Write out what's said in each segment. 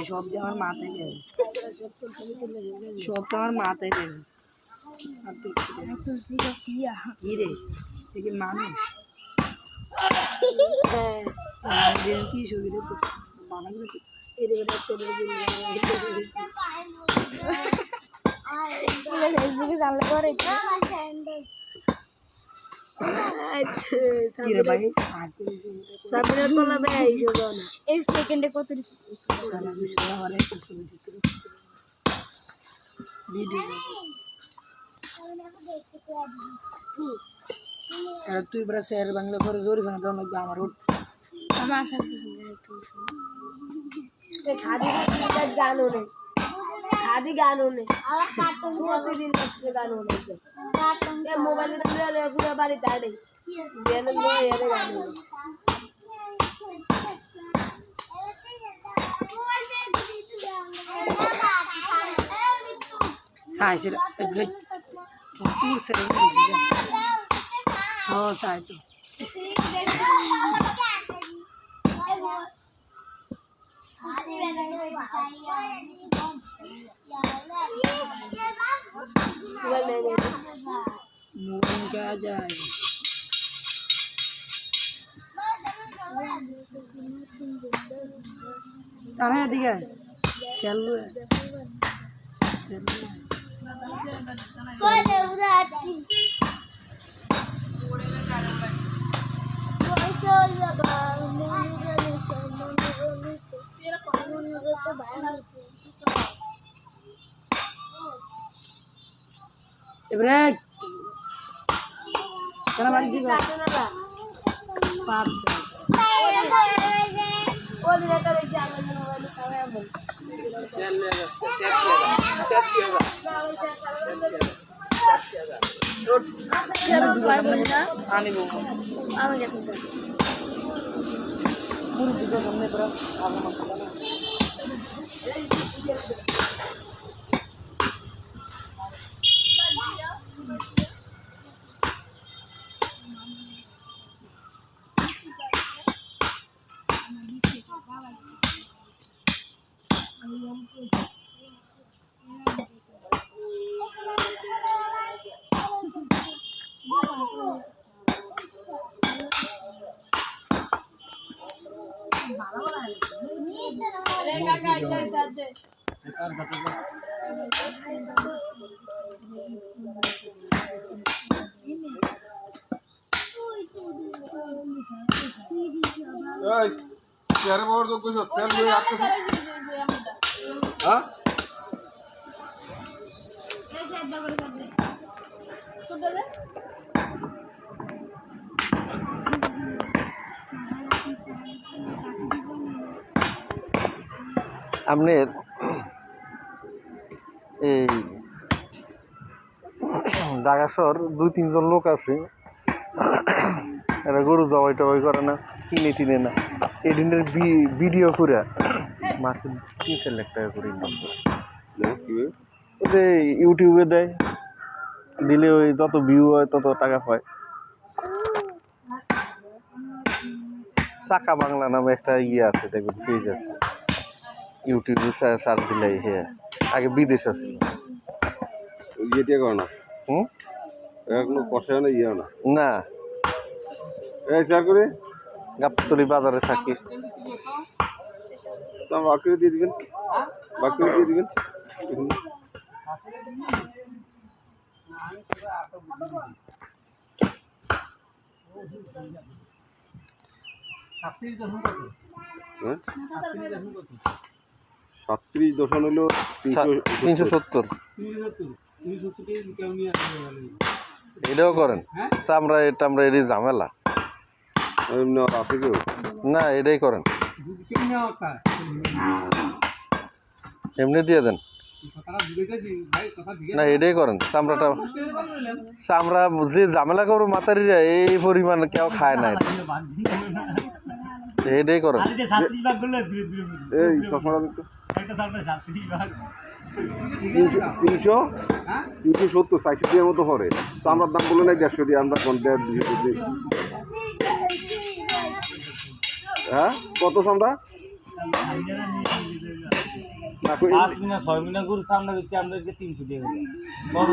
সব আমার মাথায় যাবে, সব তো আমার মাথায় যাবে। কি রে দেখি মানুষ কি শরীরে বানাগুলো জানলে করে এই সেকেন্ডে কত তুই বড় শেয়ার বাংলা করে জোরে বাংলা দাও লাগবে আমার আমার আসার খাদি গানও নেই, খাদি গানও নেই, প্রতিদিন গানও নেই, মোবাইলে পুরো বাড়ি দাঁড়ে গানও সাইসের टूर से हाँ साइड क्या जाए कहाँ दिया चलो Ibrahim, kenapa lagi juga? Parcel. Oh, dia kata jangan menawar kawan. Quero mais uma coisa séria. Hã? আপনার এই ঢাকা শহর 2-3 জন লোক আছে, এরা গরু জবাই টবাই করে না, কিনে টিনে না, এদিনের ভিডিও করে মাসে 3 লাখ টাকা করে ইনকাম করে। ওই ইউটিউবে দেয়, দিলে ওই যত ভিউ হয় তত টাকা পায়। চাকা বাংলা নামে একটা ইয়ে আছে, দেখবেন পেজ আছে, ইউটিউবে সার্চ দিলে হ্যাঁ, আগে বিদেশ আছে ইয়েটা করে না, কোনো কষা না ইয়ে না, না এই শেয়ার করে গাবতলী বাজারে থাকি। বাকি দিয়ে দিবেন, বাকি দিয়ে দিবেন। হ্যাঁ 37 দশন হলো 370। এটাও করেন চামড়া টামড়া এটি ঝামেলা আছে কেউ না, এটাই করেন, এমনি দিয়ে দেন না, এটাই করেন। চামড়াটা চামড়া যে ঝামেলা করবো মাতারিরা এই পরিমাণ কেউ খায় না। এটাই করেন এই চশমাটা দিতে 370 60 মতো পড়ে চামড়ার দাম বলে নাই 150 টাকা আমরা কোন 150 200 হ্যাঁ কত চামড়া না কই 5 মিনা 6 মিনা গরু সামনে দিচ্ছি আমাদেরকে 300 টাকা বড়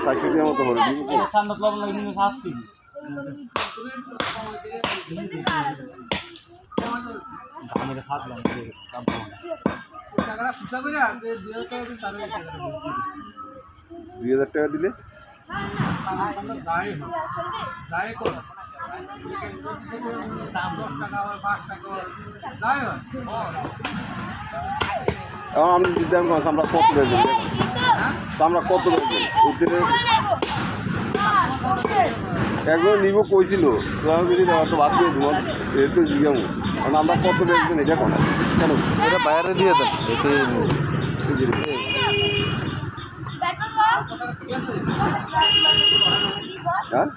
60 টাকা মতো পড়ে সামনে লবণ লাগে 60 আমি রে খাতলাম টাকাটা খুচা করে যে 2000 টাকা দিন তার 2000 টাকা দিলে আমরা যাই কর 10 টাকা আর 5 টাকা যাই এখন আমি দিতাম আমরা কত বেচবেন আমরা কত বেচবেন ওদের একবার নিব কইছিল তো আমি যদি তো বাদ দিয়ে দেবো এর তো জিগাবো কারণ আমরা কত বেচবেন এটা কেন কেন এটা বাইরে দিয়ে দেন এতে হ্যাঁ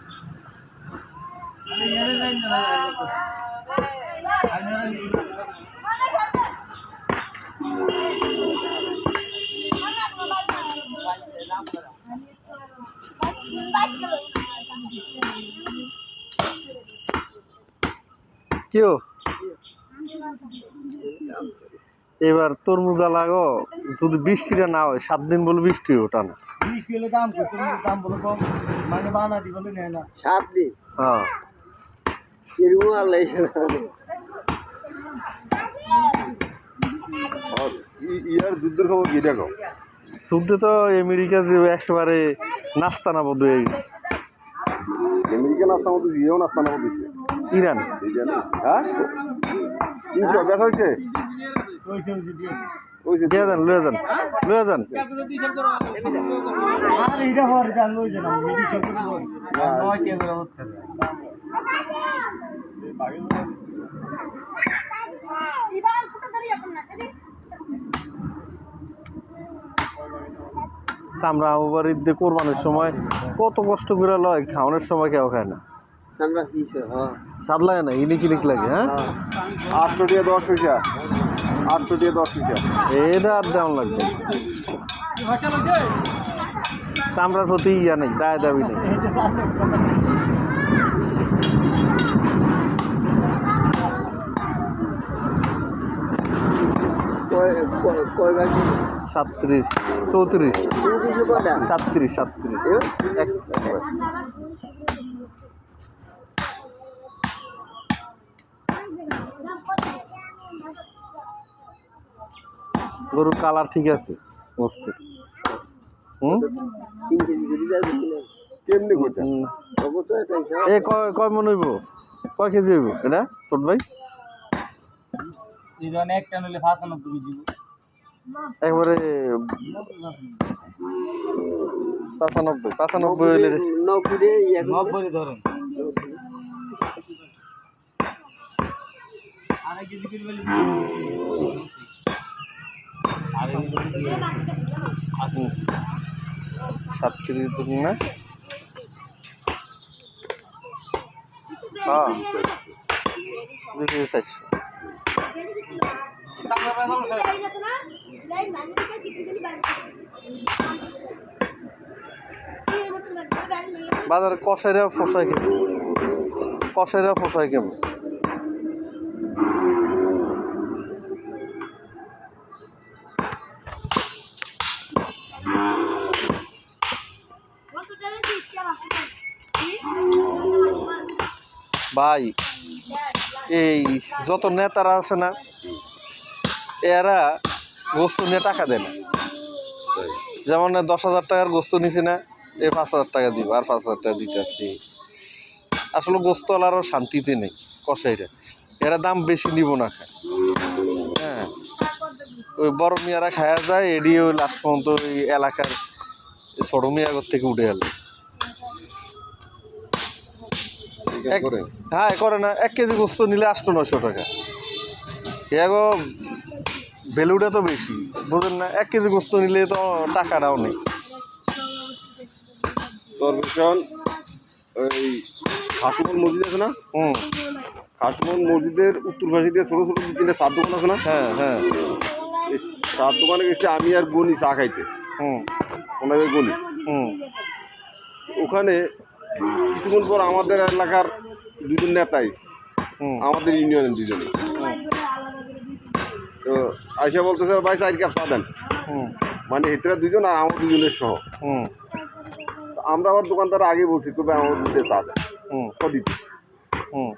কেউ এবার তরমুজা লাগো যদি বৃষ্টিটা না হয় 7 দিন বলে বৃষ্টি ওটা না 20 কিলো দাম কত দাম বলো কম মানে বানা দি বলে নেয় না 7 দিন হ্যাঁ কিরকম আলাইছে ইয়ার যুদ্ধের খবর কি দেখো যুদ্ধে তো আমেরিকা যে একেবারে নাস্তানা বদ্ধ হয়ে গেছে আমেরিকা নাস্তার মধ্যে জিও নাস্তার মধ্যে দিচ্ছে ইরান হ্যাঁ 300 ব্যথা হয়েছে দিয়ে দেন লয়ে যান লয়ে যান আর এটা হওয়ার জান লই জান আমি এডি সব করব 9 টাকা করে হচ্ছে ইবাল কত দাঁড়িয়ে আপন না এদি চামড়া আবার ঈদে কোরবানির সময় কত কষ্ট করে লয় খাওয়ানোর সময় কেউ খায় না চামড়া হিসে হ্যাঁ স্বাদ লাগে না ইনিক ইনিক লাগে হ্যাঁ 800 টাকা 10 পয়সা 800 টাকা 10 পয়সা এটা আর দেওয়ান লাগবে চামড়ার প্রতি ইয়া নেই দায় দাবি নেই কয় ভাই 37 34 37 গরুর কালার ঠিক আছে মস্তের কেমনি কইতা এ কয় মন হইব কয় কেজি হইব এটা ছোট ভাই এই ধরনের একটা নিলে 95 কেজি একবারে 95 হইলে 90 ধরেন আড়াই কেজি করে বলি আড়াই কেজি 37 দিন না হ্যাঁ 240 বাজারে কষাইরা ফসাই কেমন ভাই এই যত নেতারা আছে না এরা গোস্ত নিয়ে টাকা দেয় না যেমন 10,000 টাকার গোস্ত নিছি না এই 5,000 টাকা দিব আর 5,000 টাকা দিতে আসছি আসলে গোস্তওয়ালারও শান্তিতে নেই কষাইরা এরা দাম বেশি নিব না খায় হ্যাঁ ওই বড় মিয়ারা খায়া যায় এডি ওই লাস্ট পর্যন্ত ওই এলাকার ছোট মিয়াগর থেকে উঠে গেল হ্যাঁ করে না 1 কেজি গোস্ত নিলে 800-900 টাকা এগো ভ্যালুটা তো বেশি বুঝেন না 1 কেজি গোস্ত নিলে তো টাকাটাও নেই সর্বেশন ওই হাসিমুল মসজিদ আছে না খাসমোহন মসজিদের উত্তর পাশে দিয়ে ছোটো ছোটো 2-3টা চার দোকান আছে না, হ্যাঁ হ্যাঁ এই চার দোকানে গেছি আমি আর গনি চা খাইতে, হুম ওনাদের গলি। হুম ওখানে কিছুক্ষণ পর আমাদের এলাকার 2জন নেতাই, হুম আমাদের ইউনিয়নের 2জনে, তো আইসা বলতেছে ভাই 4 কাপ চা দেন, হুম মানে এটারা 2জন আর আমার 2জনের সহ। হুম আমরা আবার দোকানদার আগে বলছি তবে আমার 2টে চা দেন, হুম দিতে। হুম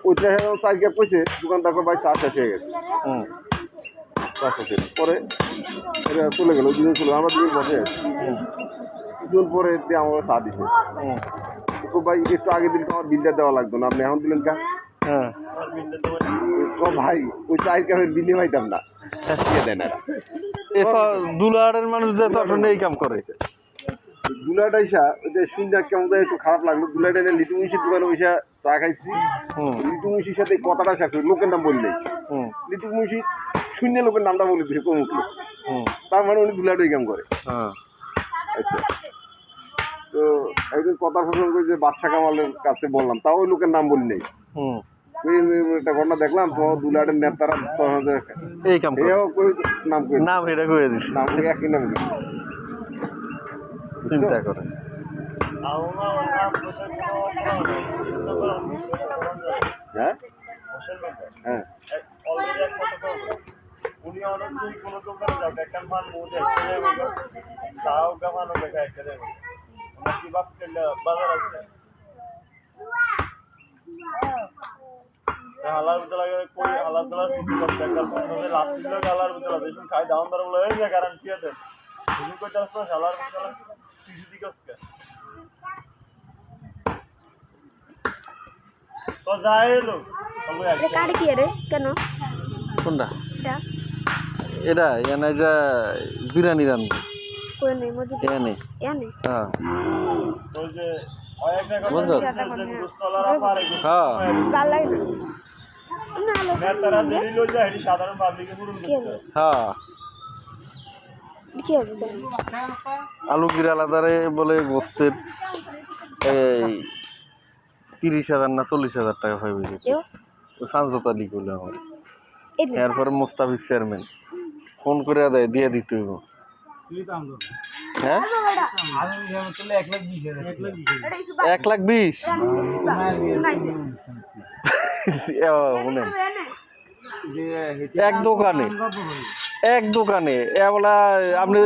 ওইটা 4 কাপ কইছে, দোকানদার ভাই চা শেষ হয়ে গেছে, হুম চা শেষ হয়ে গেছে। পরে এরা চলে গেল, 2জন চলে, আমরা 2জন বসে আছি। কিছুক্ষণ পরে দিয়ে আমাকে চা দিছে, হুম তো ভাই একটু আগে দিলে তো আমার বিলটা দেওয়া লাগতো না, আপনি এখন দিলেন কা? হ্যাঁ ভাই ওই 4 কাপের বিলে পাইতাম না, দিয়ে দেন এরা। এসব দুলাহাটের মানুষ যে সবসময় এই কাম করে। দুলাটা ইসা ওইটা শুনতে কেমন যেন একটু খারাপ লাগলো। দুলাটা এনে লিটু মুন্সির দোকানে বসে চা খাইছি, হুম লিটু মুন্সির সাথে এই কথাটা শেষ হলো, লোকের নাম বললেই হুম লিটু মুন্সি শূন্য লোকের নামটা বলে দিছে কমুক লোক, হুম তার মানে উনি দুলাটাই কাম করে। হ্যাঁ আচ্ছা, তো একদিন কথা ফসল করে যে বাদশা কামালের কাছে বললাম, তাও ওই লোকের নাম বলি নেই। হুম একটা ঘটনা দেখলাম, তোমার দুলাটের নেতারা এই কাম করে। এও কই নাম কই নাম এটা কয়ে দিস, নাম কই একই নাম কই। চিন্তা করে। হ্যাঁ হ্যাঁ উনি অনেকদিন কোনো দোকানে যাও একটা মান মোটে একটা সাও গামানো দেখা একটা দেব ওনার কি বাপ কেলা বাজার আছে হালাল ভিতরে লাগে কই হালাল ভিতরে কিছু করতে একটা মধ্যে লাভ দিল হালাল ভিতরে দেখুন খাই দাম দর বলে এই গ্যারান্টি আছে তুমি কইতে আসছো হালাল ভিতরে কিছু দিকসকে তো যাইলো এটা কার কি রে কেন কোনটা এটা এটা এনে যা বিরিয়ানি রান্না কোন নেই মসজিদ এনে এনে হ্যাঁ ওই যে অনেকটা বুঝছো? গোস্তলারা পারে হ্যাঁ ভালো লাগে না না নেতারা দেরি লই যায় এটি সাধারণ পাবলিকে পূরণ করতে হয়। হ্যাঁ কি হবে আলু গিরা আলাদারে বলে গোস্তের এই 30,000 না 40,000 টাকা পাইবে এও ওই ফানজতা লিখ হলো আমার। এটা এরপরে মুস্তাফিজ চেয়ারম্যান ফোন করে দেয় দিয়ে দিতে হইব। হ্যাঁ এটা 1,20,000 শুনেন এক দোকানে এবলা আপনি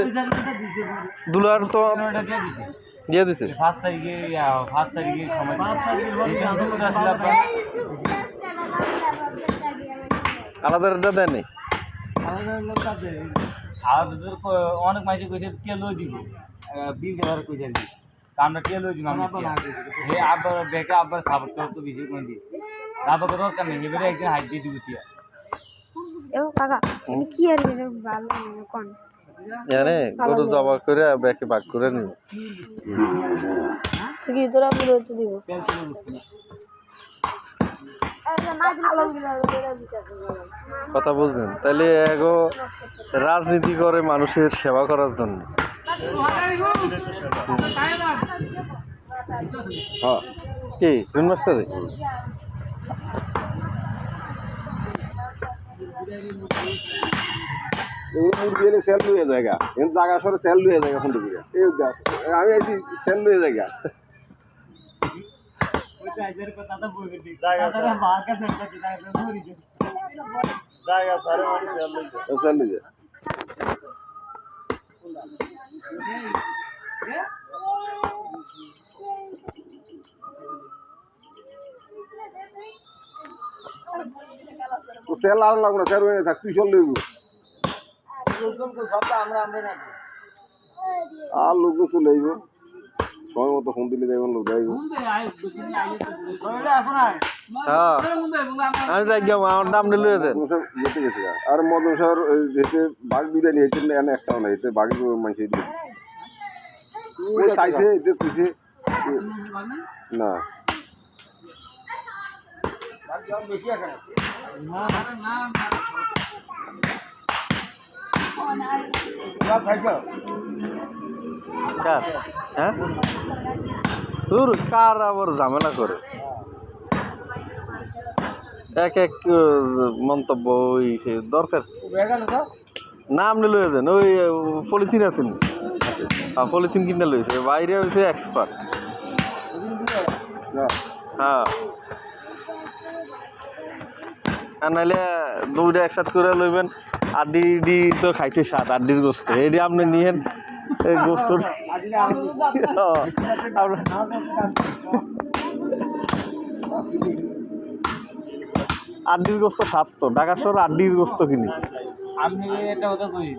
দুলার তো দিয়ে দিছে 5 তারিখে সময় 5 তারিখে আলাদা রেটটা দেয় নেই অনেক মাইসে কইছে তেল দিব 20,000 কইছে আর কি আমরা তেল দিব আমরা হে আবার বেকা আবার সাপোর্ট করতে বেশি কোন দি আবার দরকার নেই এবারে একদিন হাইট দিয়ে দিব তিয়া এও কাকা এটা কি আর এটা ভালো লাগে কোন জানে গরু জবা করে বেকে ভাগ করে নিব কি তোরা পুরো তো দিব কথা বলছেন তাহলে এগো রাজনীতি করে মানুষের সেবা করার জন্য হ্যাঁ কি রুন মাস্টারে এগুলো মুরগি এলে সেল লুয়ে জায়গা কিন্তু জায়গা সরে সেল লুয়ে জায়গা ফোন দিবি এই আমি আইছি সেল লুয়ে জায়গা জায়গা সারে মানুষ সেল লই যায়। সেল লুয়ে তো সেল আর লাগবে না সেল হয়ে থাক তুই চল লইব আর লোক চলে আইব সময় মতো ফোন দিলে যাইব লোক যাইব হ্যাঁ আমি যাই গেলাম আমার নাম নিয়ে লয়ে দেন যেতে গেছে আর মদন শহর যেতে বাঘ বিরিয়ানি হয়েছে এনে একটাও নাই এতে বাঘ মানুষ চাইছে এতে তুইছে না কার হ্যাঁ কার আবার ঝামেলা করে এক এক মন্তব্য ওই সে দরকার বেগানো তো নাম নিয়ে লয়ে যান ওই পলিথিন আছেন পলিথিন কিনে লইছে বাইরে হয়েছে এক্সপার্ট হ্যাঁ আর নাহলে দুইটা একসাথে করে লইবেন আড্ডি ডি তো খাইতে স্বাদ আড্ডির গোস্ত এটি আপনি নিয়েন এই গোস্ত আড্ডির গোস্ত স্বাদ তো ঢাকা শহর আড্ডির গোস্ত কিনি আমি একটা কথা কই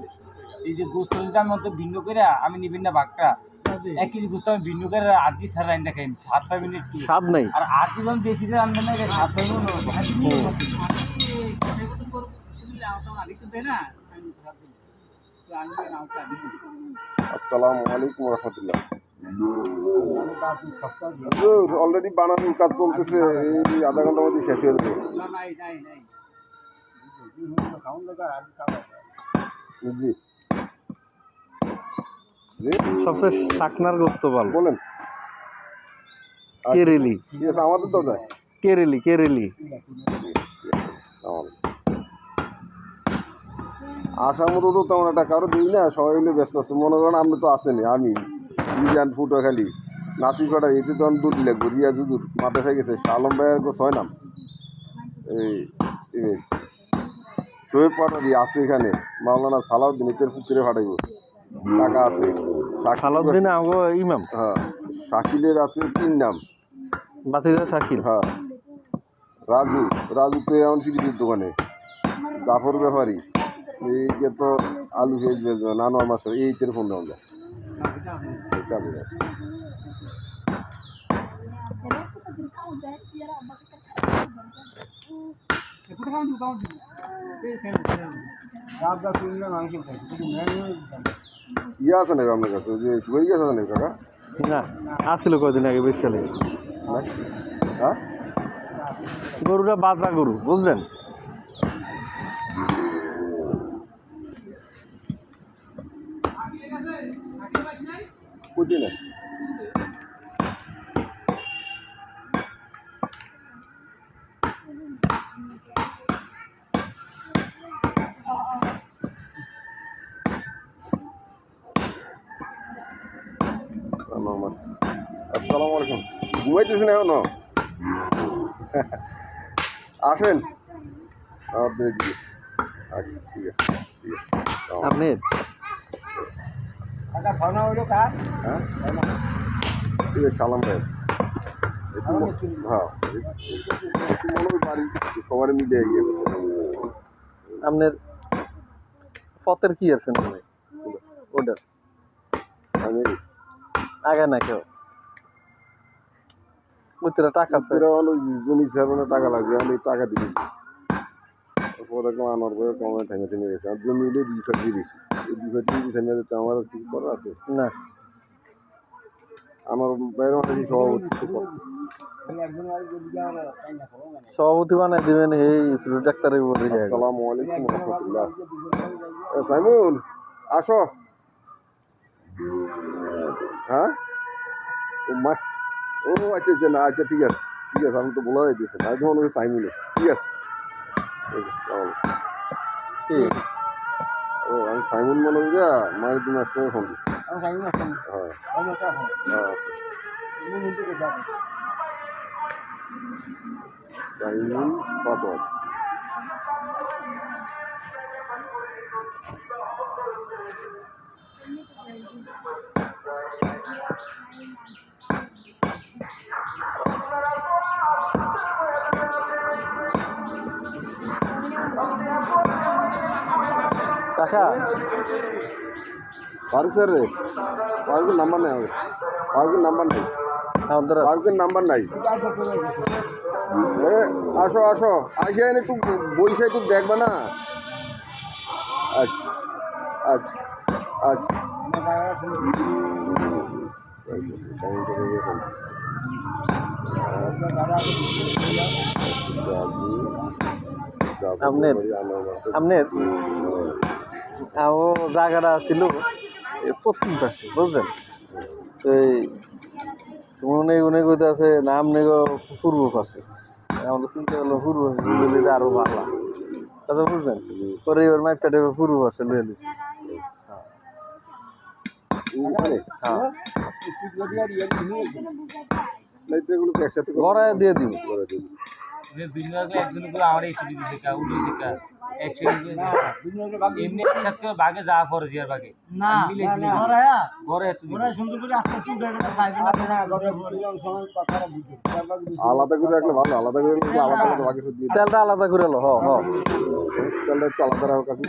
এই যে গোস্ত যদি আমি অত ভিন্ন করে আমি নিবেন না ভাগটা 1 কেজি গোস্ত আমি ভিন্ন করে আদি সারা রাইন্দা খাই 7 মিনিট স্বাদ নাই আর আদি যখন বেশি করে আনবেন না 7 মিনিট আসসালামু আলাইকুম রহমতুল্লাহ অলরেডি বানানোর কাজ চলতেছে এই আধা ঘন্টার মধ্যে শেষ হয়ে যাবে জি জি সবচেয়ে শাকনার গোস্ত ভালো বলেন কেরেলি ঠিক আছে আমাদের তো যায় কেরেলি কেরেলি আসার মতো তো তেমন একটা কারো দিই না সবাই মিলে ব্যস্ত আছে মনে করেন আপনি তো আসেনি আমি ইন্ডিয়ান ফুটো খালি নাসি ফাটা এতে তো আমি দুধ লাগবো রিয়া জুদুর মাথা হয়ে গেছে শালম ভাইয়ের ছয় নাম এই শোয়েব পাটারি আছে এখানে মাওলানা সালাউদ্দিন এদের পুকুরে ফাটাইব টাকা আছে সালাউদ্দিন আগো ইমাম হ্যাঁ শাকিলের আছে 3 নাম বাতিজা শাকিল হ্যাঁ রাজু রাজু তো এমন সিরিজের দোকানে জাফর ব্যাপারী এইকে তো আলু পেঁয়াজ বেচবে নানো আমার এই ফোন দেওয়া যায় ইয়ে আছে নাকি আপনার কাছে যে সুগারি গ্যাস আছে নাকি কাকা না আসছিল কয়দিন আগে বেশ চলে হ্যাঁ গরুটা বাজা গরু বুঝলেন বুঝি না আসসালামু আলাইকুম ঘুমাইতেছেন এখনো আসেন ঠিক আছে ঠিক আছে আপনি হ্যাঁ ঠিক আছে সালাম ভাই হ্যাঁ মনে হয় বাড়ি সবার মিলে গিয়ে আপনার পথের কি আছে না ওটা আমি আগে না কেউ ওইটা টাকা আছে এরা হলো জমি ছাড়ানো টাকা লাগবে আমি টাকা দিবি পরে আনার পরে কমে থেমে থেমে গেছে আর জমি হলে 2 ফাটি বেশি এই 2 ফাটি যদি থেমে যেতে আমার আর কিছু করার আছে না আমার বাইরে মানে সভাপতি সভাপতি বানাই দিবেন এই ডাক্তারের বলে আসসালামু আলাইকুম রহমতুল্লাহ সাইমুল আসো হ্যাঁ ও আচ্ছা আচ্ছা না আচ্ছা ঠিক আছে আমি তো বলা যাইতেছে না যখন ওই সাইমুল ঠিক আছে ঠিক ও আমি সাইমুল মনে হই যা মায়ের দিন আসতে ফোন দিচ্ছি হ্যাঁ সাইমুল পাটোয়ার কাকা ফারুক স্যার রে ফারুকের নাম্বার নেই আমাদের আমাদের ফারুকের নাম্বার নাই আসো আসো আসে একটু বইসা একটু দেখবা না আচ্ছা আচ্ছা আচ্ছা আপনার ও জায়গাটা ছিল পশ্চিম পাশে বুঝলেন তো এই মনে কইতে আছে নাম নেগো পূর্ব পাশে আমাদের চিন্তা হলো ফুরু বসে আরো ভালো কথা বুঝলেন পরে এবার মাইক কাটে ফুরু বসে লয়ে দিচ্ছে হ্যাঁ লাইটগুলো একসাথে গড়ায় দিয়ে দিন বিনিয়োগ একদিন করে আমার এই ছুটি দিছে কা উঠে শিক্ষা একসাথে এমনি একসাথে করে বাগে যাওয়া পরে জিয়ার বাগে না ঘরে সুন্দর করে আস্তে আস্তে উঠে গেলে সাইকেল আলাদা করে রাখলে ভালো আলাদা করে রাখলে আলাদা আলাদা বাকি সব দিয়ে তেলটা আলাদা করে লো তেলটা একটু আলাদা রাখো কাকু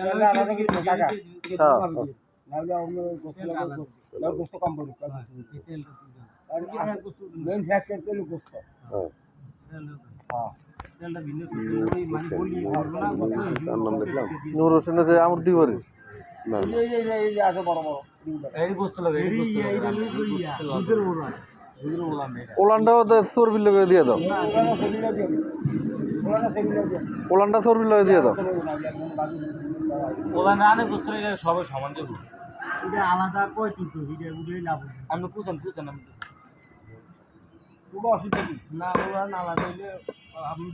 তার নাম দেখলাম নূর হোসেনের যে আমর দিবরি না এই বস্তু লাগে এই বস্তু ওলানটাও তো চর্বির লগে দিয়ে দাও ওলানটা চর্বির লগে দিয়ে দাও ওলা না অনেক বস্তু লাগে সবাই সমান যাবো এটা আলাদা কই তুলতো ভিডিও ভিডিও লাভ আমি কুচান আমি না ওরা না আলাদা হইলে আপনি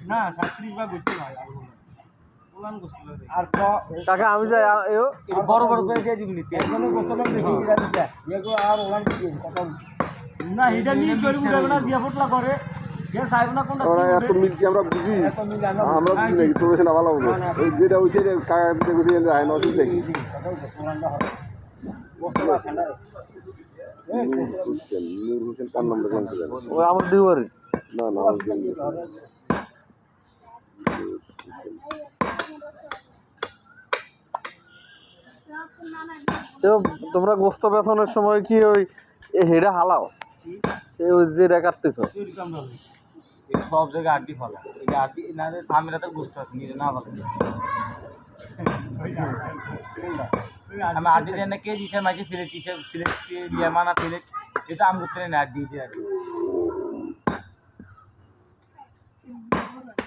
না 37 বা বেশি হয় ওলান বস্তু লাগে আর কাকা আমি যাই বড় বড় করে দিয়ে দিবি নিতে এখানে বস্তু লাগে বেশি দিলা দিতে এগো আর ওলান কি কথা না এটা নিয়ে করে উড়াবে না দিয়া ফটলা করে যে সাইব না কোনটা ওরা এত মিল কি আমরা বুঝি আমরা বুঝি নাকি তোর সেটা ভালো হবে ওই যেটা হইছে যে কাকা দিতে বুঝি আয় না অসুবিধা কি নূর হোসেন কার নাম দেখলাম তো জানি ওই আমর দিবরি না না তোমরা গোস্ত বেচনের সময় কি ওই হেডে হালাও ওই যেটা কাটতেছো সব জায়গায় আড্ডি ফলা এই আড্ডি না সামনে রাতে বুঝতে পারছি নিজে না ভালো আমি আড্ডি দেন না কেজি হিসাবে মাঝে ফিলেট লিয়ামানা ফিলেট এটা আমি করতে না আড্ডি দিয়ে আড্ডি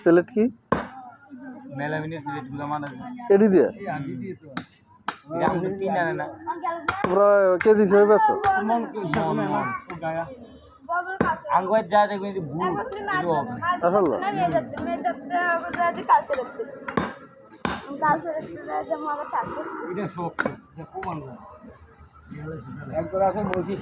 প্লেট কি মেলামিনের ফিলেটগুলো মানা এডি দিয়ে আড্ডি দিয়ে তো এটা আমি কিনে আনে না তোমরা কেজি হিসেবে বেচো মন গায়া আঙ্গুয়ার যা দেখবেন যে ভুল এটা হবে আসলে এটা সব এটা প্রমাণ একবার আছে বলছি